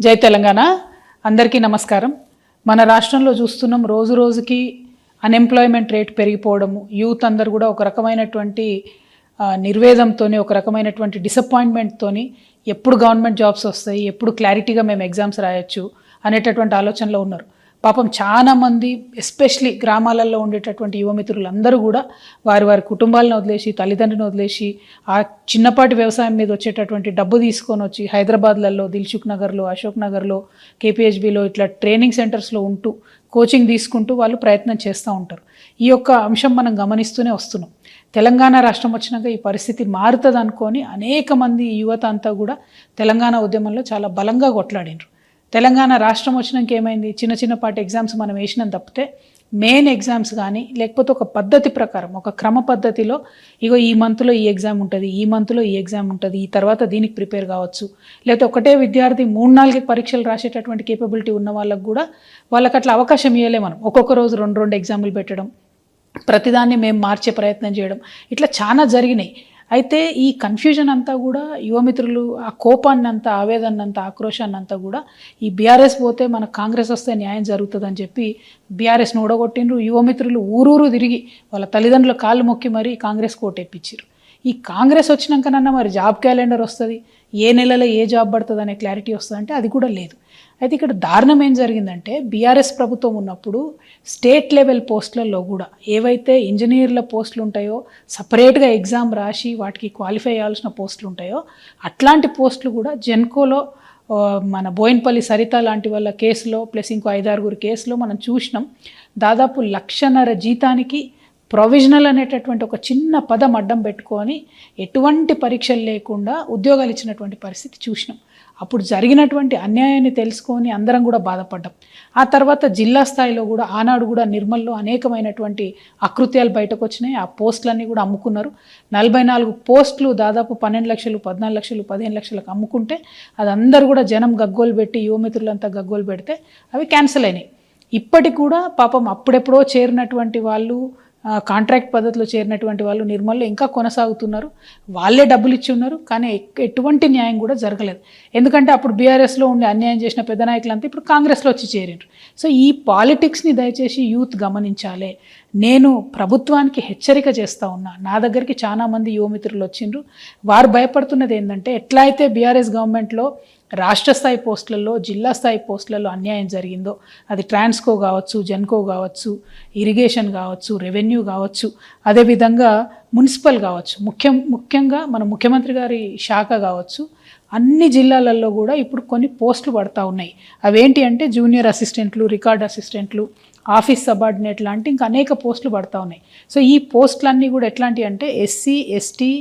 జై తెలంగాణ అందరికీ నమస్కారం. మన రాష్ట్రంలో చూస్తున్నాం రోజు రోజుకి అన్ఎంప్లాయ్మెంట్ రేట్ పెరిగిపోవడము, యూత్ అందరు కూడా ఒక రకమైనటువంటి నిర్వేదంతోని, ఒక రకమైనటువంటి డిసప్పాయింట్మెంట్తోని ఎప్పుడు గవర్నమెంట్ జాబ్స్ వస్తాయి, ఎప్పుడు క్లారిటీగా మేము ఎగ్జామ్స్ రాయొచ్చు అనేటటువంటి ఆలోచనలో ఉన్నారు. పాపం చాలామంది ఎస్పెషలీ గ్రామాలలో ఉండేటటువంటి యువమిత్రులందరూ కూడా వారి వారి కుటుంబాలను వదిలేసి, తల్లిదండ్రులను వదిలేసి, ఆ చిన్నపాటి వ్యవసాయం మీద వచ్చేటటువంటి డబ్బు తీసుకొని వచ్చి హైదరాబాద్లలో దిల్సుఖ్ నగర్లో, అశోక్ నగర్లో, కేపీహెచ్బిలో ఇట్లా ట్రైనింగ్ సెంటర్స్లో ఉంటూ కోచింగ్ తీసుకుంటూ వాళ్ళు ప్రయత్నం చేస్తూ ఉంటారు. ఈ యొక్క అంశం మనం గమనిస్తూనే వస్తున్నాం. తెలంగాణ రాష్ట్రం వచ్చినాక ఈ పరిస్థితి మారుతుంది అనుకొని అనేక మంది యువత అంతా కూడా తెలంగాణ ఉద్యమంలో చాలా బలంగా కొట్లాడినారు. తెలంగాణ రాష్ట్రం వచ్చినాక ఏమైంది, చిన్న చిన్నపాటి ఎగ్జామ్స్ మనం వేసినాం తప్పితే మెయిన్ ఎగ్జామ్స్ కానీ లేకపోతే ఒక పద్ధతి ప్రకారం, ఒక క్రమ పద్ధతిలో ఇగో ఈ మంత్లో ఈ ఎగ్జామ్ ఉంటుంది, ఈ మంత్లో ఈ ఎగ్జామ్ ఉంటుంది, ఈ తర్వాత దీనికి ప్రిపేర్ కావచ్చు, లేకపోతే ఒకటే విద్యార్థి 3-4 పరీక్షలు రాసేటటువంటి కేపబిలిటీ ఉన్న వాళ్ళకు కూడా వాళ్ళకి అట్లా అవకాశం ఇవ్వలే. మనం ఒక్కొక్క రోజు 2 ఎగ్జాములు పెట్టడం, ప్రతిదాన్ని మేము మార్చే ప్రయత్నం చేయడం, ఇట్లా చాలా జరిగినాయి. అయితే ఈ కన్ఫ్యూజన్ అంతా కూడా యువమిత్రులు ఆ కోపాన్ని అంతా, ఆవేదన అంతా, ఆక్రోశాన్ని అంతా కూడా ఈ బీఆర్ఎస్ పోతే మన కాంగ్రెస్ వస్తే న్యాయం జరుగుతుందని చెప్పి బీఆర్ఎస్ను ఓడగొట్టిండ్రు. యువమిత్రులు ఊరూరు తిరిగి వాళ్ళ తల్లిదండ్రుల కాళ్ళు మొక్కి మరీ కాంగ్రెస్ కోటెప్పించారు. ఈ కాంగ్రెస్ వచ్చినాకనన్నా మరి జాబ్ క్యాలెండర్ వస్తుంది, ఏ నెలలో ఏ జాబ్ పడుతుంది అనే క్లారిటీ వస్తుందంటే అది కూడా లేదు. అయితే ఇక్కడ దారుణం ఏం జరిగిందంటే, బీఆర్ఎస్ ప్రభుత్వం ఉన్నప్పుడు స్టేట్ లెవెల్ పోస్టులలో కూడా ఏవైతే ఇంజనీర్ల పోస్టులు ఉంటాయో, సపరేట్గా ఎగ్జామ్ రాసి వాటికి క్వాలిఫై అయ్యాల్సిన పోస్టులు ఉంటాయో అట్లాంటి పోస్టులు కూడా జెన్కోలో మన బోయిన్పల్లి సరిత లాంటి వాళ్ళ కేసులో ప్లస్ ఇంకో 5-6 కేసులో మనం చూసినాం. దాదాపు 1,50,000 జీతానికి ప్రొవిజనల్ అనేటటువంటి ఒక చిన్న పదం అడ్డం పెట్టుకొని ఎటువంటి పరీక్షలు లేకుండా ఉద్యోగాలు ఇచ్చినటువంటి పరిస్థితి చూసినాం. అప్పుడు జరిగినటువంటి అన్యాయాన్ని తెలుసుకొని అందరం కూడా బాధపడ్డాం. ఆ తర్వాత జిల్లా స్థాయిలో కూడా ఆనాడు కూడా నిర్మల్లో అనేకమైనటువంటి అకృత్యాలు బయటకు వచ్చినాయి. ఆ పోస్టులన్నీ కూడా అమ్ముకున్నారు. 44 పోస్టులు దాదాపు 12 లక్షలు, 14 లక్షలు, 15 లక్షలకు అమ్ముకుంటే అది అందరూ కూడా జనం గగ్గోలు పెట్టి, యువమిత్రులంతా గగ్గోలు పెడితే అవి క్యాన్సిల్ అయినాయి. ఇప్పటికి కూడా పాపం అప్పుడెప్పుడో చేరినటువంటి వాళ్ళు, కాంట్రాక్ట్ పద్ధతిలో చేరినటువంటి వాళ్ళు నిర్మల్లో ఇంకా కొనసాగుతున్నారు. వాళ్ళే డబ్బులు ఇచ్చి ఉన్నారు, కానీ ఎటువంటి న్యాయం కూడా జరగలేదు. ఎందుకంటే అప్పుడు బీఆర్ఎస్లో ఉండి అన్యాయం చేసిన పెద్ద నాయకులంతా ఇప్పుడు కాంగ్రెస్లో వచ్చి చేరిండ్రు. సో ఈ పాలిటిక్స్ని దయచేసి యూత్ గమనించాలి. నేను ప్రభుత్వానికి హెచ్చరిక చేస్తూ ఉన్నా. నా దగ్గరికి చాలామంది యువమిత్రులు వచ్చిండ్రు. వారు భయపడుతున్నది ఏంటంటే, ఎట్లా అయితే బీఆర్ఎస్ గవర్నమెంట్లో రాష్ట్ర స్థాయి పోస్టులలో, జిల్లా స్థాయి పోస్టులలో అన్యాయం జరిగిందో, అది ట్రాన్స్కో కావచ్చు, జెన్కో కావచ్చు, ఇరిగేషన్ కావచ్చు, రెవెన్యూ కావచ్చు, అదేవిధంగా మున్సిపల్ కావచ్చు, ముఖ్యంగా మన ముఖ్యమంత్రి గారి శాఖ కావచ్చు, అన్ని జిల్లాలలో కూడా ఇప్పుడు కొన్ని పోస్టులు పడతా ఉన్నాయి. అవేంటి అంటే జూనియర్ అసిస్టెంట్లు, రికార్డ్ అసిస్టెంట్లు, ఆఫీస్ సబార్డినేట్ లాంటి ఇంకా అనేక పోస్టులు పడతా ఉన్నాయి. సో ఈ పోస్టులన్నీ కూడా ఎట్లాంటివి అంటే ఎస్సీ, ఎస్టీ,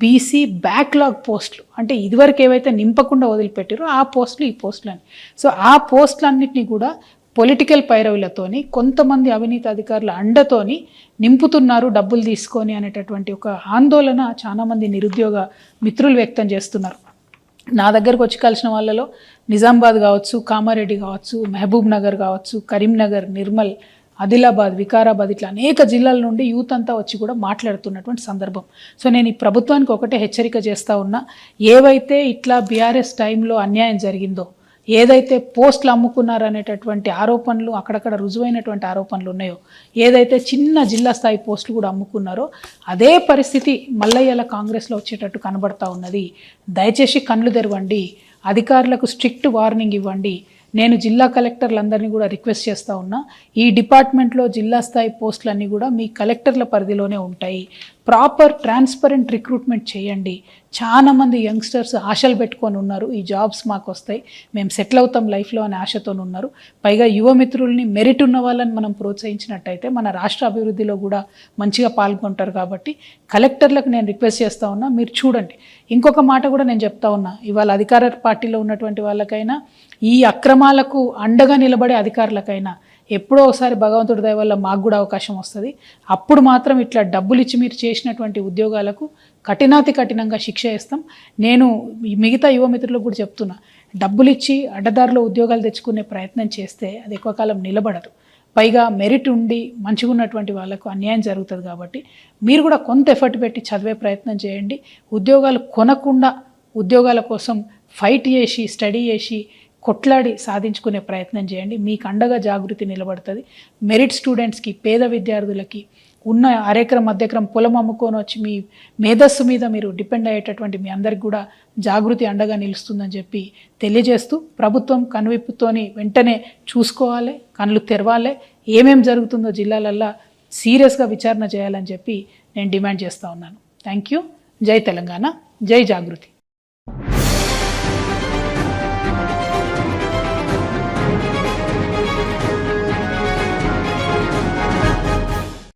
బీసీ బ్యాక్లాగ్ పోస్టులు, అంటే ఇదివరకు ఏవైతే నింపకుండా వదిలిపెట్టారో ఆ పోస్టులు, ఈ పోస్టులు అని. సో ఆ పోస్టులన్నింటినీ కూడా పొలిటికల్ పైరవులతోని, కొంతమంది అవినీతి అధికారుల అండతోని నింపుతున్నారు డబ్బులు తీసుకొని అనేటటువంటి ఒక ఆందోళన చాలామంది నిరుద్యోగ మిత్రులు వ్యక్తం చేస్తున్నారు. నా దగ్గరకు వచ్చి కలిసిన వాళ్ళలో నిజామాబాద్ కావచ్చు, కామారెడ్డి కావచ్చు, మహబూబ్ నగర్ కావచ్చు, కరీంనగర్, నిర్మల్, ఆదిలాబాద్, వికారాబాద్, ఇట్లా అనేక జిల్లాల నుండి యూత్ అంతా వచ్చి కూడా మాట్లాడుతున్నటువంటి సందర్భం. సో నేను ఈ ప్రభుత్వానికి ఒకటే హెచ్చరిక చేస్తూ ఉన్నా. ఏవైతే ఇట్లా బీఆర్ఎస్ టైంలో అన్యాయం జరిగిందో, ఏదైతే పోస్టులు అమ్ముకున్నారనేటటువంటి ఆరోపణలు, అక్కడక్కడ రుజువైనటువంటి ఆరోపణలు ఉన్నాయో, ఏదైతే చిన్న జిల్లా స్థాయి పోస్టులు కూడా అమ్ముకున్నారో అదే పరిస్థితి మల్లయ్యల కాంగ్రెస్లో వచ్చేటట్టు కనబడతా ఉన్నది. దయచేసి కళ్ళు తెరవండి, అధికారులకు స్ట్రిక్ట్ వార్నింగ్ ఇవ్వండి. నేను జిల్లా కలెక్టర్లందరినీ కూడా రిక్వెస్ట్ చేస్తూ ఉన్నా, ఈ డిపార్ట్మెంట్లో జిల్లా స్థాయి పోస్టులన్నీ కూడా మీ కలెక్టర్ల పరిధిలోనే ఉంటాయి. ప్రాపర్ ట్రాన్స్పరెంట్ రిక్రూట్మెంట్ చేయండి. చాలామంది యంగ్స్టర్స్ ఆశలు పెట్టుకొని ఉన్నారు, ఈ జాబ్స్ మాకు వస్తాయి, మేము సెటిల్ అవుతాం లైఫ్లో అనే ఆశతో ఉన్నారు. పైగా యువమిత్రుల్ని, మెరిట్ ఉన్న వాళ్ళని మనం ప్రోత్సహించినట్టయితే మన రాష్ట్ర అభివృద్ధిలో కూడా మంచిగా పాల్గొంటారు. కాబట్టి కలెక్టర్లకు నేను రిక్వెస్ట్ చేస్తూ ఉన్నా, మీరు చూడండి. ఇంకొక మాట కూడా నేను చెప్తా ఉన్నా, ఇవాళ అధికార పార్టీలో ఉన్నటువంటి వాళ్ళకైనా, ఈ అక్రమాలకు అండగా నిలబడే అధికారులకైనా ఎప్పుడో ఒకసారి భగవంతుడి దయ వల్ల మాకు కూడా అవకాశం వస్తుంది. అప్పుడు మాత్రం ఇట్లా డబ్బులు ఇచ్చి మీరు చేసినటువంటి ఉద్యోగాలకు కఠినాతి కఠినంగా శిక్ష వేస్తాం. నేను మిగతా యువమిత్రులకు కూడా చెప్తున్నా, డబ్బులు ఇచ్చి అడ్డదారిలో ఉద్యోగాలు తెచ్చుకునే ప్రయత్నం చేస్తే అది ఎక్కువ కాలం నిలబడదు. పైగా మెరిట్ ఉండి మంచిగా ఉన్నటువంటి వాళ్ళకు అన్యాయం జరుగుతుంది. కాబట్టి మీరు కూడా కొంత ఎఫర్ట్ పెట్టి చదివే ప్రయత్నం చేయండి. ఉద్యోగాలు కొనకుండా ఉద్యోగాల కోసం ఫైట్ చేసి, స్టడీ చేసి కొట్లాడి సాధించుకునే ప్రయత్నం చేయండి. మీకు అండగా జాగృతి నిలబడుతుంది. మెరిట్ స్టూడెంట్స్కి, పేద విద్యార్థులకి, ఉన్న అరెకరం మధ్యకరం పొలం అమ్ముకొని వచ్చి మీ మేధస్సు మీద మీరు డిపెండ్ అయ్యేటటువంటి మీ అందరికి కూడా జాగృతి అండగా నిలుస్తుందని చెప్పి తెలియజేస్తూ, ప్రభుత్వం కనువిప్పుతోని వెంటనే చూసుకోవాలి, కళ్ళు తెరవాలి, ఏమేం జరుగుతుందో జిల్లాలల్లో సీరియస్గా విచారణ చేయాలని చెప్పి నేను డిమాండ్ చేస్తూ ఉన్నాను. Thank you. జై తెలంగాణ, జై జాగృతి.